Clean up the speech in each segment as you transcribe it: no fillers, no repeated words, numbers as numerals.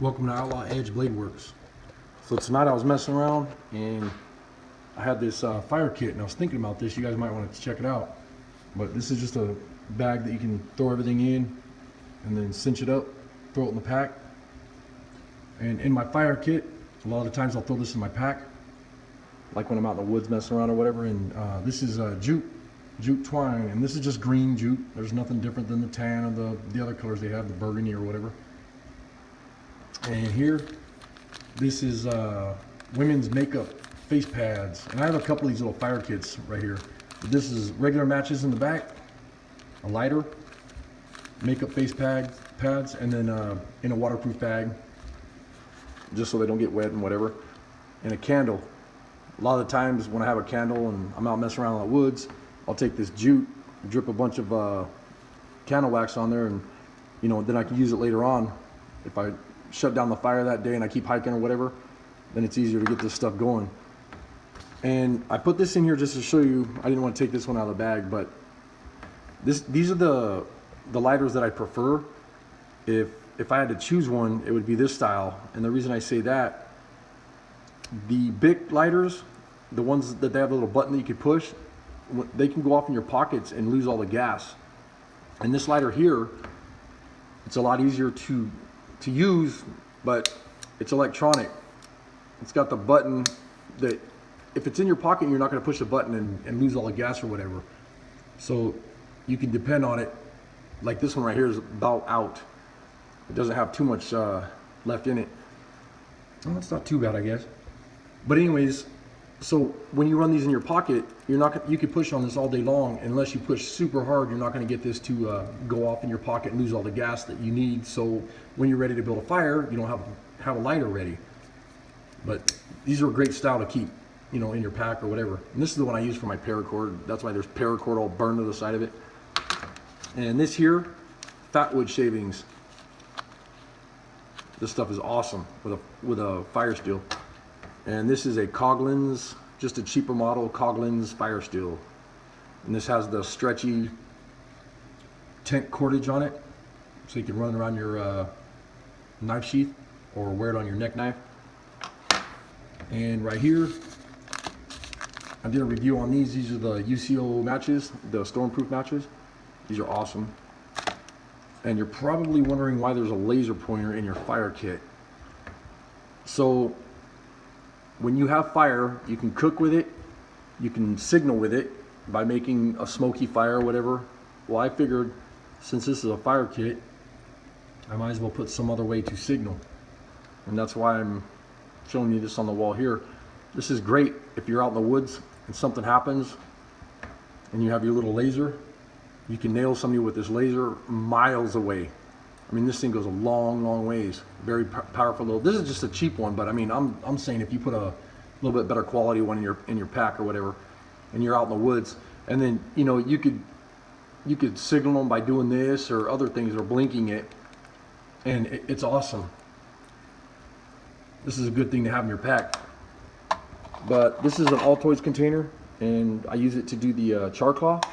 Welcome to Outlaw Edge Blade Works. So tonight I was messing around and I had this fire kit, and I was thinking about this. You guys might want to check it out. But this is just a bag that you can throw everything in and then cinch it up, throw it in the pack. And in my fire kit, a lot of the times I'll throw this in my pack, like when I'm out in the woods messing around or whatever. And this is jute twine, and this is just green jute. There's nothing different than the tan or the other colors they have, the burgundy or whatever. And here, this is women's makeup face pads, and I have a couple of these little fire kits right here. This is regular matches in the back, a lighter, makeup face pads, and then in a waterproof bag, just so they don't get wet and whatever, and a candle. A lot of the times when I have a candle and I'm out messing around in the woods, I'll take this jute, drip a bunch of candle wax on there, and then I can use it later on if I shut down the fire that day and I keep hiking or whatever. Then it's easier to get this stuff going. And I put this in here just to show you. I didn't want to take this one out of the bag, but these are the lighters that I prefer. If I had to choose one, it would be this style. And the reason I say that, the Bic lighters, the ones that they have a little button that you could push, they can go off in your pockets and lose all the gas. And this lighter here, it's a lot easier to use, but it's electronic. It's got the button that if it's in your pocket, you're not going to push the button and lose all the gas or whatever. So you can depend on it. Like this one right here is about out. It doesn't have too much left in it. Well, that's not too bad, I guess. But anyways, so when you run these in your pocket, you can push on this all day long. Unless you push super hard, you're not going to get this to go off in your pocket and lose all the gas that you need. So when you're ready to build a fire, you don't have a lighter ready. But these are a great style to keep, in your pack or whatever. And this is the one I use for my paracord. That's why there's paracord all burned to the side of it. And this here, Fatwood shavings. This stuff is awesome with a fire steel. And this is a Coghlan's, just a cheaper model, Coghlan's fire steel. And this has the stretchy tent cordage on it, so you can run around your knife sheath or wear it on your neck knife. And right here, I did a review on these. These are the UCO matches, the stormproof matches. These are awesome. And you're probably wondering why there's a laser pointer in your fire kit. So when you have fire, you can cook with it, you can signal with it by making a smoky fire or whatever. Well, I figured since this is a fire kit, I might as well put some other way to signal. And that's why I'm showing you this on the wall here. This is great if you're out in the woods and something happens and you have your little laser. You can nail somebody with this laser miles away. I mean, this thing goes a long, long ways. Very powerful little. This is just a cheap one, but I mean, I'm saying if you put a little bit better quality one in your pack or whatever, and you're out in the woods, and then you could signal them by doing this or other things or blinking it, and it's awesome. This is a good thing to have in your pack. But this is an Altoids container, and I use it to do the char cloth.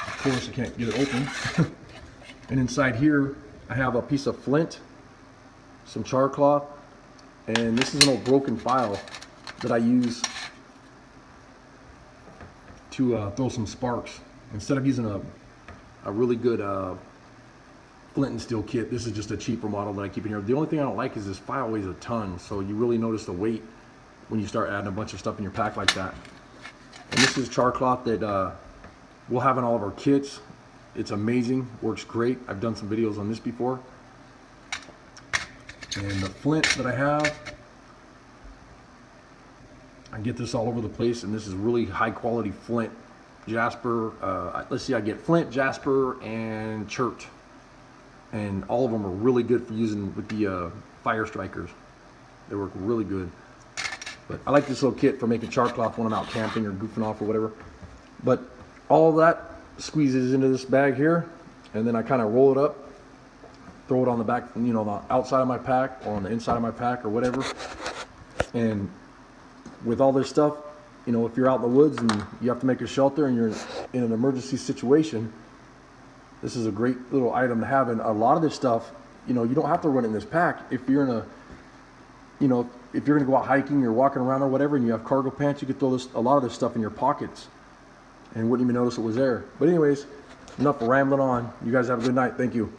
Of course, I can't get it open. And inside here, I have a piece of flint, some char cloth, and this is an old broken file that I use to throw some sparks. Instead of using a really good flint and steel kit, this is just a cheaper model that I keep in here. The only thing I don't like is this file weighs a ton, so you really notice the weight when you start adding a bunch of stuff in your pack like that. And this is char cloth that we'll have in all of our kits. It's amazing, works great. I've done some videos on this before. And the flint that I have, I get this all over the place, and this is really high quality flint. Jasper, let's see, I get flint, jasper, and chert. And all of them are really good for using with the fire strikers. They work really good. But I like this little kit for making char cloth when I'm out camping or goofing off or whatever. But all of that squeezes into this bag here, and then I kind of roll it up, throw it on the back, the outside of my pack or on the inside of my pack or whatever. And with all this stuff, if you're out in the woods and you have to make a shelter and you're in an emergency situation, this is a great little item to have. And a lot of this stuff, you know, you don't have to run it in this pack. If you're in a, you know, if you're gonna go out hiking or walking around or whatever, and you have cargo pants, you could throw a lot of this stuff in your pockets and wouldn't even notice it was there. But anyways, enough rambling on. You guys have a good night. Thank you.